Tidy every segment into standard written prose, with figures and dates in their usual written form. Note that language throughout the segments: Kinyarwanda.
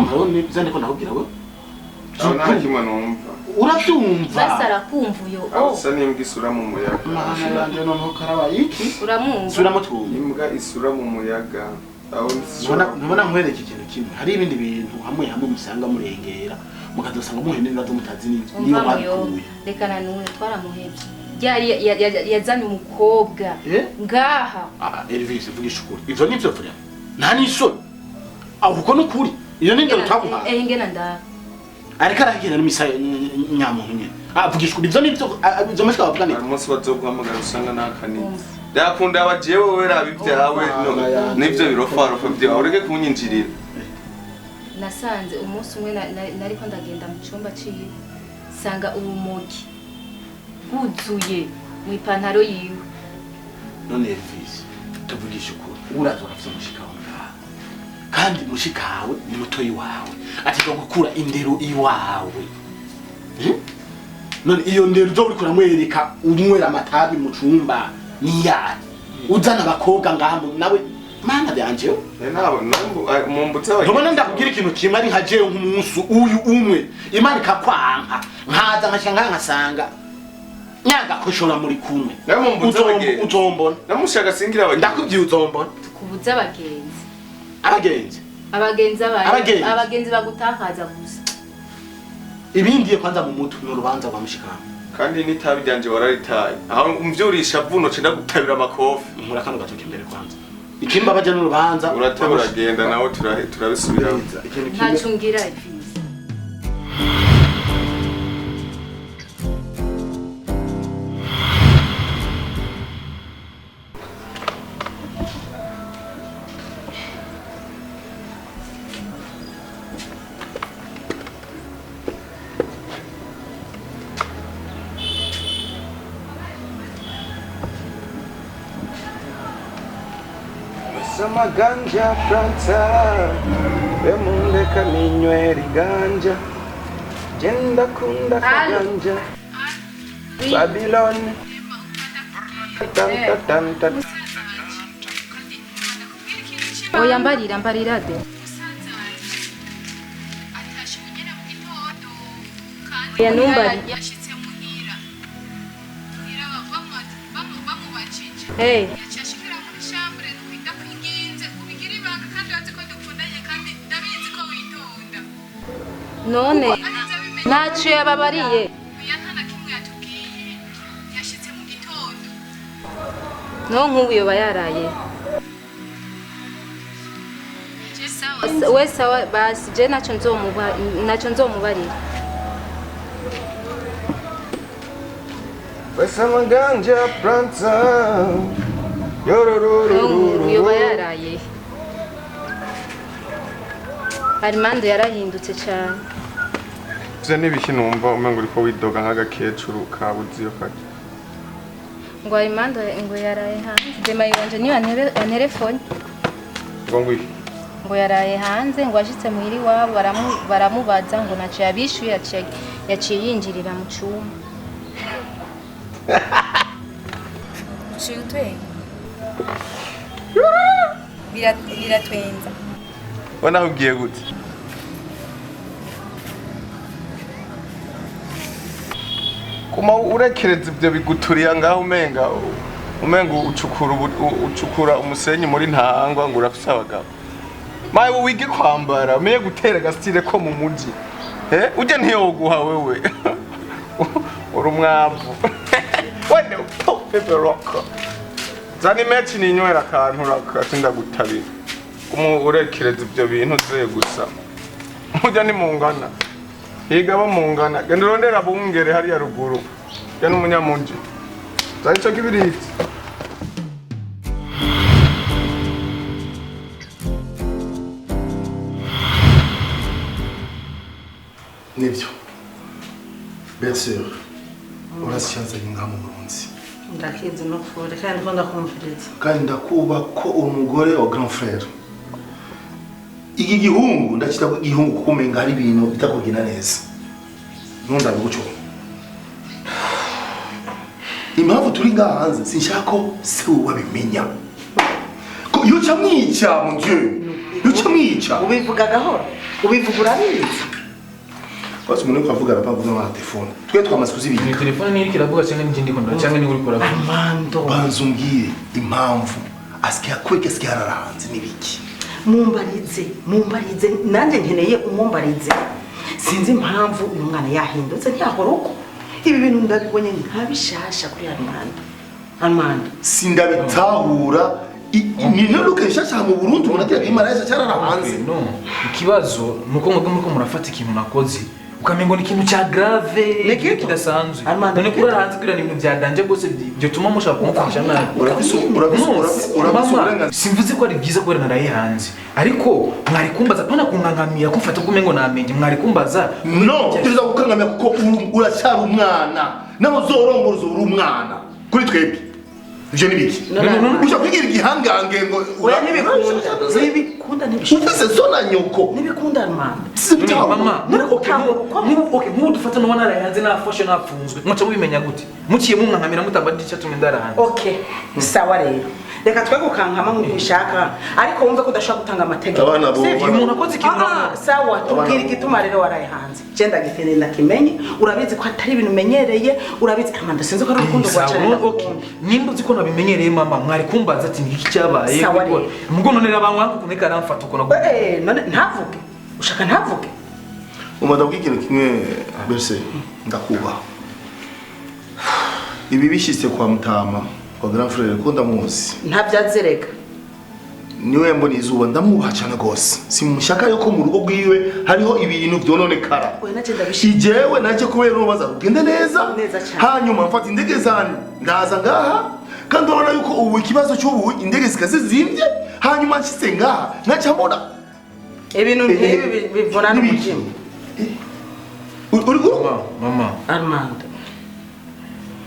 urumva rero nibyo ndiko ndakubwira we nta kimwe numva urabyumva basara kumva uyo usa n'imbwa isura mu muyaga mana yanje noneho karabaye iki uramwumva suramo twumva imbwa isura mu muyaga aho nubona nkwereka ikintu kimwe hari ibindi bintu hamwe hamwe musanga murengera mukadusanga muhene n'ibibazo mutazi niyo babikuye reka nanuwe twaramuhebye yari yazanye umukobwa ngaha Elvis vugisha ukuri ivyo nivyo vya nta n'isoni aho uko n'ukuri iyo ninde utaguha ngena ndaba ariko aragenda n'imisa nyamuntu nyene vugisha ukuri ivyo nivyo ivyo mashika bavuga niko umunsi bazoguhamagara usanga nakanitse ndakunda abajewe wewe rabivyawe nivyo birofarofa vyawe ureke kunyinjirira nasanze umunsi umwe nariko ndagenda mu cyumba ciwe sanga urumogi guzuye mu ipantaro yiwe none Elvis tuvugisha ukuri uraza urafite mushikawe ngaha kandi mushikawe ni mutoyi wawe atika gukura indero iwawe none iyo ndero zo uri kuramwereka unywera amatabi mu cumba niyaye uzana abakobwa ngaha nawe mana byanje nabo mumbutse abaje none ndakubwira ikintu kimwe ari nka jewe nk'umunsi uyu umwe imana ikakwanka nkaza nkashanga nkasanga nyaga koshora muri kumwe nawe mumbutse abaje uzombona namushaka singira abaje ndakubwiye uzombona tukubuza abagenzi abagenzi bagutakaza gusa ibindi kwanza mu mutu no rubanza rwa mushikama kandi nitabi ryanje wararitaye aho umvyurisha vuno cenda gutabira amakofi nkura kano gatoke imbere kwanza ikimba baje no rubanza urateba uragenda nawe turabisubiraho ntacungira ifizi Sama ganja Franza Bemundeka ninywera iganja Jenda kunda kaganja Babylon oya mbarira de ya numbari hey none ntacyo yababariye no nk'ubu yoba yaraye we sawa basi je ntacyo nzomubarira Sama ganja Franza Yorororororo yoba yaraye Armando yarahindutse cyane Vya nibiki numva umengo uriko widoga nk'agakecuru kabuziyo kati ngo Armando ngo yaraye hanze dema yonje niyo antelefone ngo yaraye hanze ngo ashitse muhiri wabo baramubaza ngo naco yabishuye yaciye yinjirira mu cyumba Chutwe biratwenza Wana ugiye gute Kuma urekereza ibyo biguturiya ngaho umenga ucukura umusenyi muri ntangwa ngo urafise abagabo mawe wige kwambara umenye gutera gastile ko mu muji uje ntiyoguha wewe uri umwavu wende pepe rock zani mechi ninywera akantu rakatinda gutabira urekereza ibyo bintu ze gusa ujya ni mungana higa bo mungana genda urondera bungere hariya ruguru ya n'umunyamunji zari cyo kibiriti nibyo Berser urasyanze ngaha mu Burundi ndakizi no kure kandi ko ndakumviriza kandi ndakuba ko umugore wa grand frère iki gihungu ndakita ko igihungu kumenga hari ibintu bitakugina neza nunda gucyo impamvu turi ngaha hanze sinshaka ko se wabimenya ko iyo camwica mon Dieu iyo camwica ubivuga gahoro ubivuga urabizi Basi umuntu kwavuga arapavuga na telefone. Twe twamaze ni kuzibika. telefone ni kiravuga cyangwa n'ikindi kondo cyangwa ni uri kuravuga. Armando Banza umbwire impamvu asikia kweke asikia arahanze nibiki. mumbarize nanjye nkeneye umumbarize sinzi impamvu uyu mwana yahindutse ntiyahora uko ibi bintu ndabibonye ntabishasha kuri Armando Sindabitahura ni nturuke nshasha mu Burundi unagira imana yasha cyarahanze. No, ikibazo nuko mwebwe muriko murafata ikintu nakoze ukamengo ni ikintu cya grave kidasanzwe. None kuri hanze kuri ibintu byadanje gose byo tuma mushaka kumufasha nabi. Urabisubira Simvuze ko ari byiza kubera naraye hanze. Ariko mwari kumbaza pana kungangamira kumfata kumengo namenye mwari kumbaza no tuza gukangamira kuko uracyari umwana naho zorongoroza uri umwana kuri twebwe. Ivyo nibiki? Ushaka kwigira igihangange ngo oya ntibikunda ufise zona nyoko. ntibikunda Armando mama okay mu dufata no wanara yanze nafashe nafunzwe muca mubimenya gute muciye mumwankamira mutabadisha tumwe ndarahanze. Okay sawa rero reka twe gukankama nk'ubishaka ariko wumve ko udashaka gutanga amategeko Abana bo umuntu akoze ikintu sawa tubwira igituma rero waraye hanze genda gitende ndakimenye urabizi ko atari ibintu umenyereye urabizi Armando sinzi ko ari urukundo rwacara. Okay nimba uzi ko nabimenyereye mama mwari kumbaza ati niki cyabaye mugo none rabanwa kuneka aramfata uko none ntavuge ushaka ntavuge umada bw'ikintu kimwe berse ndakubaha. Ibi bishitse kwa Mutama kwa grand frère ko ndamuzi ntabyazereka niwe mbona izuba ndamubaha cyane gose simushaka yuko mu rugo rwiwe hariho ibintu byononekara. we naje ndabishije Ijewe naje kubera urubaza ugende neza hanyuma mfata indege zane ndaza ngaha kandi urabona yuko ubu ikibazo cy'ubu indege zikaze zimbye hanyuma nshitse ngaha nkaca mbona ibintu nk'ibi bivuna n'umutima. mama Armando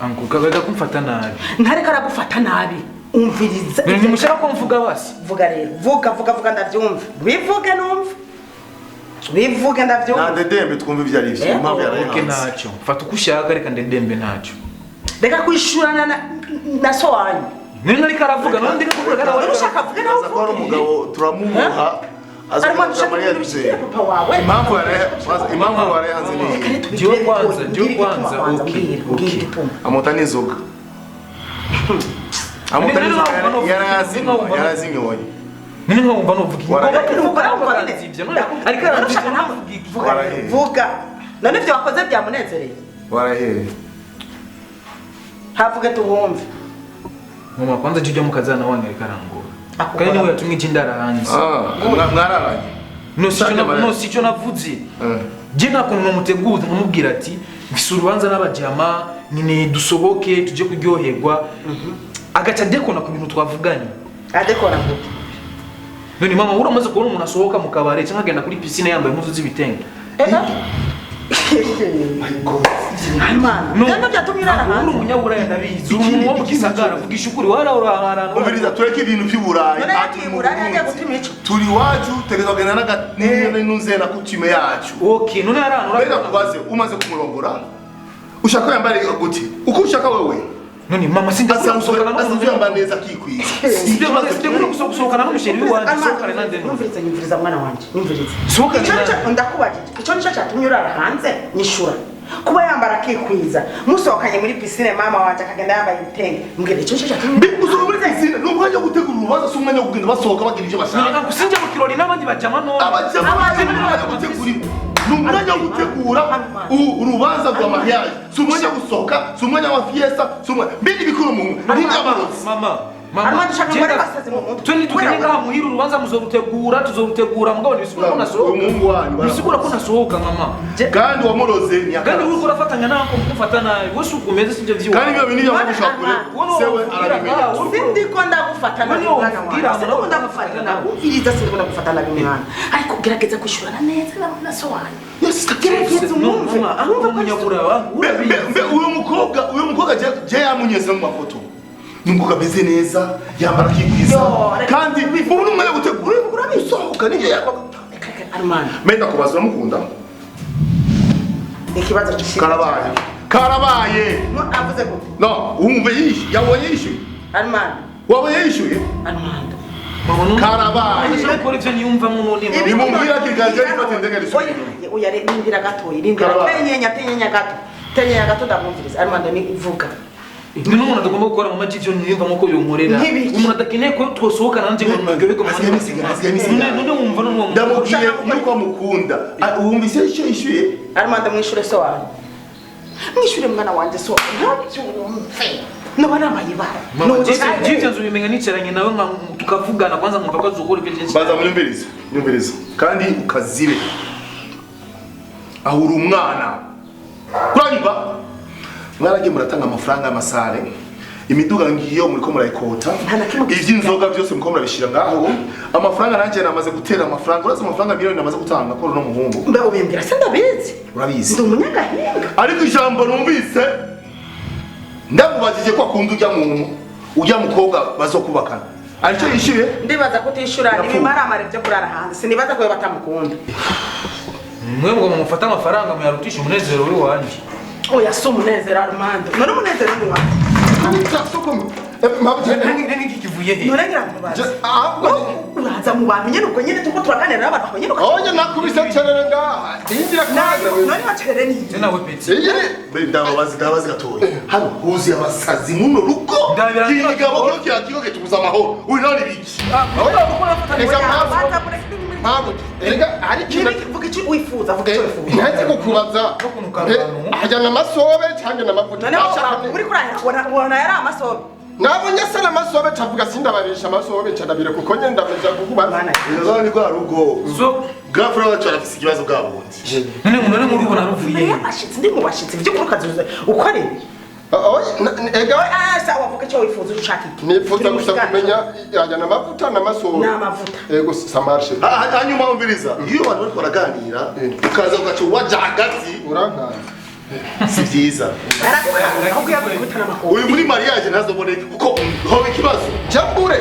anko kabaga kumfata nabi ntareka aragufata nabi umviriza ni mushaka ko mvuga basi vuga rero vuga ndabyumva bivuge numva bivuge ndabyumva ndedembe twumva ibyo ari byo impamvu okay yarahanze ntacyo fata uko ushaka reka ndedembe ntacyo reka kwishurana na so wanyu none ariko aravuga none ndika kuvuga kana wari ushaka vuga nawe ko ari umugabo turamuha Armando ushaka kubishira papa wawe impamvu yarahanze ni Jyo kwanza okay amota nizoga amota nizoga yarazimye nini nkumva novuga ariko vuga none ibyo wakoze byamunezereye warahere havuga tuwumve mama kwanza jya mu kazana wange karangura kandi niwe yatumwe ikindara hanze mwararanye no sicyo navuze je nakuntu muteguza nkumubwira ati mfise urubanza n'abajama nyine dusohoke tuje kuryoherwa agaca dekona ku bintu twavuganye adekona gute none mama uramaze kubona umuntu asohoka mu kabare cyangwa agenda kuri piscine yambaye impuzu z'ibitenge my god Armando ntabwo byatumye urara hanze umunyabura ndabizi umuntu wo mu gisagara vugisha ukuri warara umviriza tureke ibintu by'uburayi turi wacu tegeza kugenda n'inuzena kutime yacu okay none arana mbega kubaze umaze kumurongora ushaka yambare gute uko ushaka wewe none mama sinda gusohokana n'umuntu yambara neza kikwiza sibyo maze sibyo gusohokana n'umusheri wanje sohokana nande nyumviriza mwana wanje nyumviriza sohokana ndakubajije icyo nicyo cyatumye urara hanze nyishura kuba yambara kikwiza musohokanye muri piscine mama wanje akagenda yambaye ibitenge mbwira icyo nicyo cyatumye usohoka muri piscine n'umwanya wo gutegura urubanza si umwanya wo kugenda basohoka bagira ibyo bashaka sinjye mu kirori n'abandi bajama none abajama n'umwanya wo gutegura urubanza rwa mariage si umwanya wo gusohoka si umwanya wa fiesta si umwanya mbindi bikuru mu mama Armando shaka mbere basaze mu mutwe tweni tugende ngaha muhira urubanza tuzorutegura mugabo nibisigura ko nasohoka umuhungu wanyu nibisigura ko nasohoka mama kandi wamuroze ni kandi uri kurafatanya nako mufata nabi wese ukomeze sivyo vyo kandi ibyo bintu yamushaka kure sewe arabimenya sindiko ndagufata nabi mwana wanjye sindiko ndagufata nabi iriza sindiko ndagufata nabi mwana ariko gerageza kwishurana neza na so wanyu yes gerageza umwumve ahumva umunyabura wangu uyu mukobwa je yamunyeze mu mafoto nubwo kameze neza yambara kikwiza kandi ubu n'umwanya wo gutegura urabisohoka nije yakwa Armando menda kubaza mukunda ikibazo karabaye avuze gute no umve yabonye yishuye Armando wabonye yishuye Armando karabaye ndashaka gukora ivyo niyumvamo none nimubwira ati gaje nifate ndege risubire oya rindira gatoyi rindira tenyenya gato ndamwumviriza Armando ni ivuga ni n'umuntu agomba gukora mu maji ivyo niyumvamo ko yonkorera umuntu adakeneye ko twosohokana nanje ngo nagebe ko none wumva n'uwo ndamubwiye yuko mukunda wumvise icyo ishuye Armando mwishure so wanyu mwishure mwana wanje so ntabyumve no bana mayibara no jivyo nzubimenya nicaranye nawe tukavugana kwanza nkumva ko azokora ibyo byinshi baza munyumviriza kandi ukazibe aho uri umwana kuranyumva mwaragiye muratanga amafaranga y'amasare imiduga ngiyo muri ko murayikota ivy'inzoga byose muko murabishira ngaho amafaranga nanje namaze gutera amafaranga uraza amafaranga miliyoni namaze gutanga ko no muhungu mbe ubimbira se ndabizi urabizi ndi umunyagahinga ariko ijambo numvise ndamubajije ko akunda ujya mukobwa bazokubakana aricyo yishyuye ndibaza ko utishura nibimara byo kurara hanze sinibaza ko batamukunda mwe ngo mufata amafaranga muyarutisha umunezero we wanje oya so umunezero Armando none umunezero ni wanje niki kivuye he none ngirantubaza uraza mu bantu nyene uko nyene tuko turaganira n'abantu aho nyene oya nakubise cerere ngaha ndingira kwaza none wacerere ni je nawe peti ndababazi gatoya hano huzi abasazi muno rugo kigabo cyo kirakiko ketubuza amahoro uri none biki ari kintu vuga iki wifuza vuga icyo wifuza ntazi kukubaza hajyana amasobe cyangwa n'amavuta none uri kurahira ubona yari amasobe nabonye se n'amasobe tavuga sindabarisha amasobe cyadabire kuko nyenda meza kukubana izo ni kwa rugo so gafra wacu arafise ikibazo bwabundi none muri ubona ruvuye abashitsi ndi mu bashitsi byo kurukazuza ukore ega sawa vuga icyo wifuza ushaka iki nifuza gusa kumenya yajyana amavuta n'amasobe n'amavuta ego samarshe hanyuma umviriza iyo abantu bari baraganira ukaza ugaca waja hagati urankaza si byiza uyu muri mariage ntazoboneke kuko hoba ikibazo jambure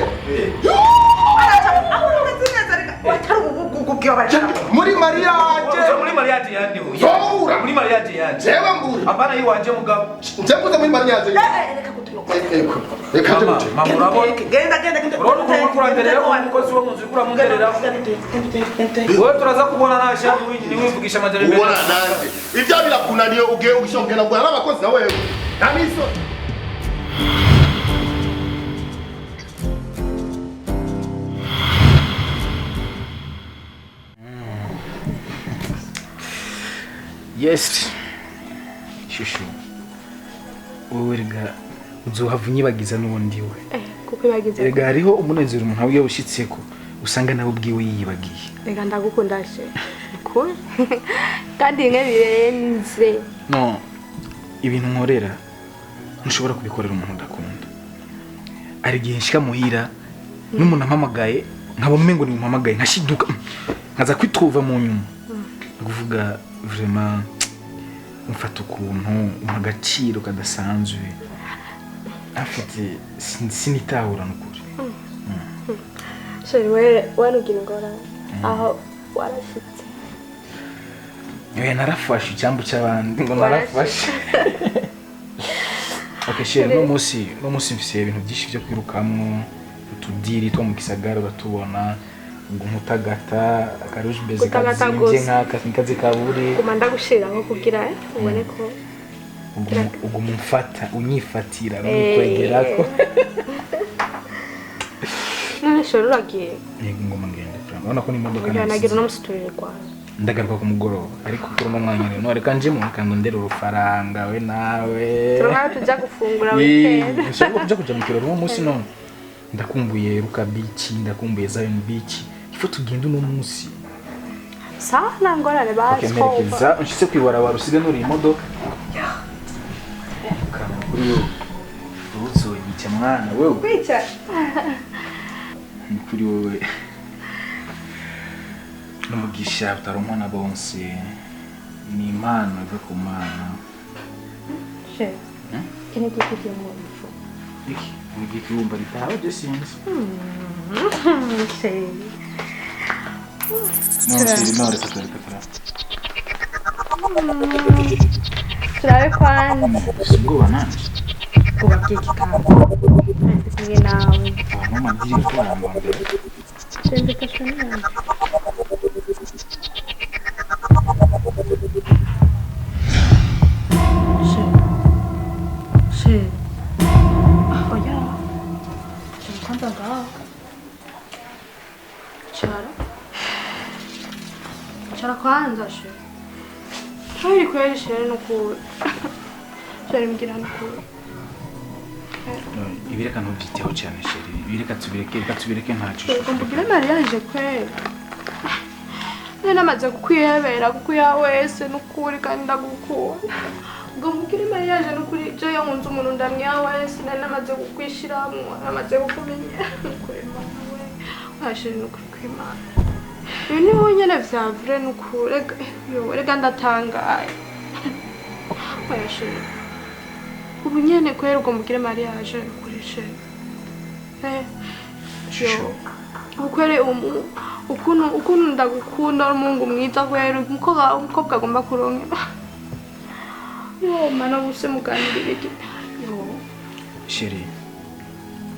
muri mariage yandi Zora. muri mariage yandi jewe mbure apana yi wanje mugabo njembuze muri mariage reka tute mama urabona genda urabona uko kuranderera ko umukozi wo munzu ikura munderera wowe turaza kubona nasha ni wivugisha amajari mbere ubona nande ibyo birakunaniye ugiye ugishongera ngo n'abakozi na wewe namiso yes shushu wowe rega uzohava unyibagiza n'ubundi we kuko ibagize rega hariho umunezero umuntu aho yawushyitseko usanga nawe ubwiwe yiyibagiye rega ndagukunda she cool kandi bimwe birenze no ibintu nkorera ntushobora kubikorera umuntu udakunda ari igihe nshika muhira n'umuntu ampamagaye nkaba umengo ni umpamagaye nkashiduka nkaza kwitruva mu nyuma kuvuga vraiment umfata ukuntu umpa agaciro kadasanzwe afite sinitahura n'ukuri sheri we wanugira ingorane aho warashitse narafashe icyambu cy'abandi ngo narafashe okay sheri no munsi mfise ibintu byinshi byo kwirukamwo utudiri two mu gisagara batubona ngo mutagata akaruje beze kazinje nkaka nikaze kaburi kumanda gushira nko kugira ubone ko ugo mumfata unyifatira n'ikwegerako none shoro uragiye yego ngoma ngende franga ubona ko ni imodoka nagira no musiturire kwa ndagaruka ku mugoroba ariko kuri no mwanya rero none kanje mu kandondera urufaranga we nawe turaba tujya gufungura weekend nshobora kuja mu kirori uwo munsi none ndakumbuye Ruka Beach ndakumbuye Zion Beach ifo tugenda uno munsi sana ngorane basi ko nshitse kwibarabara usige nuri imodoka kuri yo uzo yica mwana wewe kwica kuri wowe n'umugisha utaronka na bonse ni impano iva ku Mana she kene kiki mu mfu iki nigikirumba ritawe je sinzi she no reka turabe kwanza singoba nanje kuba kiki kama ngiye nawe mama ngiye kwa mbere invitation yanjye. She. Oya. Kwanza ngaho. Chara kwanza she. Kweli kweli she nukuri. Sheri mbwira nukuri. ibireka ntubyiteho cyane sheri ibireka tubireke ntacyo Ubwo mbwira mariage kweli. Nari namaze kukwihebera kuko ya wese nukuri kandi ndagukunda. Ubwo mbwira mariage nukuri je yankunze umuntu ndamya wese nari namaze kukwishiramo namaze kukumenya nukuri mama we. Washiri nukuri kwimana. Ibi ni nyene vya vrai nukuri rega ndatangaye. Washiri. Ubu nyene kwera ubwo mbwira mariage nkukoreshe. Yo. Ukwere ukuntu ndagukunda umungu mwiza kwera umukobwa agomba kuronka. Yo mana buse muganirire iki. Yo. sheri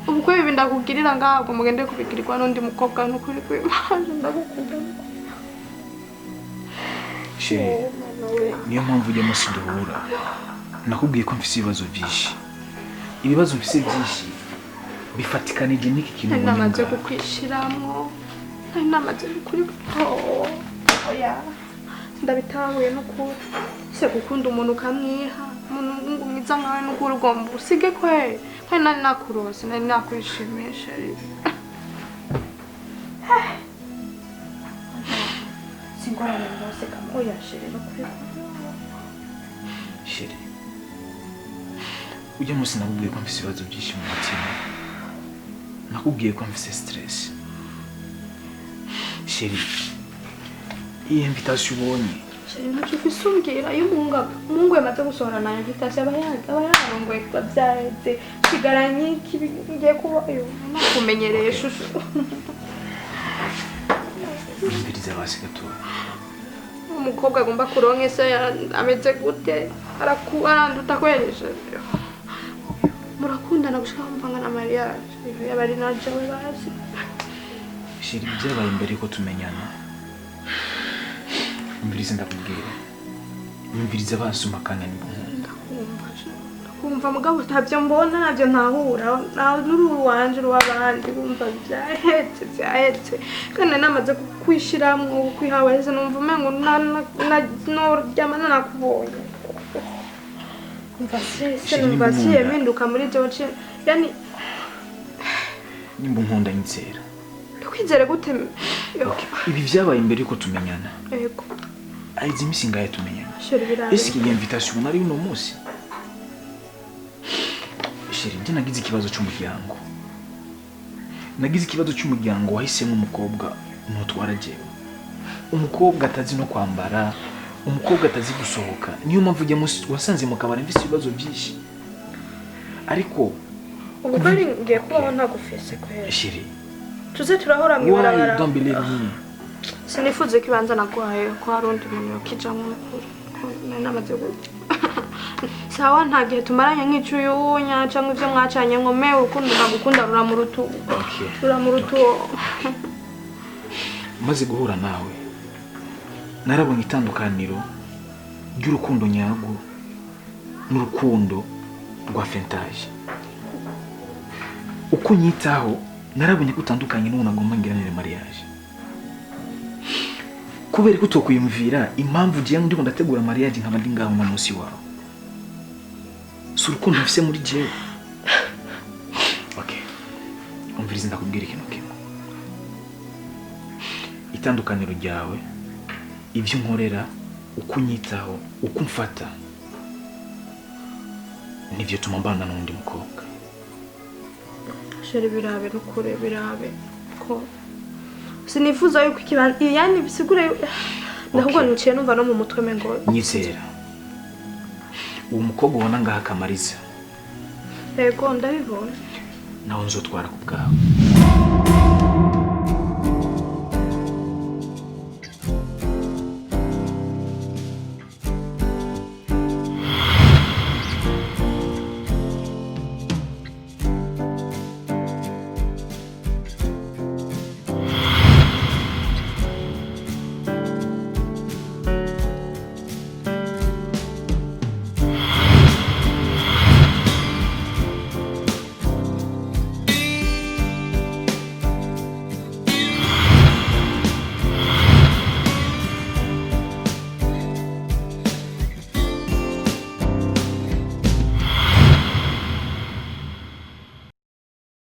Ubu kwera ibi ndakugirira ngaho mugende kubigirirwa n'undi mukobwa nukuri kwimana ndagukunda. sheri niyo mpamvu ujya munsi duhura nakubwiye ko mfise ibibazo mfise byinshi bifatikanije n'iki kintu namaze kukwishiramo namaze kuri oya ndabitahuye n'ukuri se gukunda umuntu ukamwiha umuntu mwiza nkawe n'ukuri ugomba usige kwe kandi nari nakurose nari nakwishimisha singorane rwose kamwe oya sheri n'ukuri sheri ujya munsi nakubwiye ko mfise ibibazo byinshi mu mutima nakubwiye ko mfise stress sheri iyi invitation ubonye sheri ntacyo ufise umbwira iyo umungu yamaze gusohora na invitation aba yarongoye kuba byaheze kigaranye kigiye kuba nakumenyereye shusho umviriza basi gatoya umukobwa agomba kuronka se ameze gute aranduta kwereje murakundana gushaka mvanga na mariage yabari naje we bazi sheri byabaye imbere ko tumenyana umviriza ndakubwira umviriza basuma kandi ndakumva mugabo utabyo mbona nabyo ntahura n'uru wanje ruwabandi bumva byahetse kandi namaze kwishiramwe kwihaweze numva umengo noryamana nakubonye numva siyeminduka muri George yani nimba nkunda nyitsera ndakwizere gute ibi byabaye imbere ko tumenyana yego aizi misinga ya tumenyana sheri birabe ese iyi invitation nari uno munsi sheri ndi nagize ikibazo cy'umuryango wahisemo umukobwa nutwara jewe umukobwa atazi no kwambara umukobwa atazi gusohoka niyo mpamvu ujya munsi wasanze mu kabari mfise ibibazo byinshi ariko ubu bari ngiye kubaho ntagufise kwera sheri tuze turahora mwibarabara don't believe me sinifuze ko ibanza naguhaye ko hari undi muntu yakijamo ukuri namaze gute sawa nta gihe tumaranye nk'icuyunya cyangwa ibyo mwacanye nkome urukundo nagukunda ruramurutu maze guhura nawe narabonye itandukaniro ry'urukundo nyago n'urukundo rwa fentage uko nyitaho narabonye ko utandukanye n'umuntu agomba ngiranire mariage kubera ko tokwiyumvira impamvu giye ndi ndategura mariage nkaba ndi ngaho mu munsi wawe si urukundo mfise muri jewe okay umviriza ndakubwira ikintu kimwe itandukaniro ryawe ibyo nkorera uko nyitaho uko mfata nivyo tumambana n'undi mukobwa sheri birabe n'ukure birabe ko sinifuza yuko ikibanza yani bisigure ndahubwo niciye numva no mu mutwe mengo nyizera uwo mukobwa ubona ngaha Kamariza yego ndabibona nawe nzotwara ku bwawe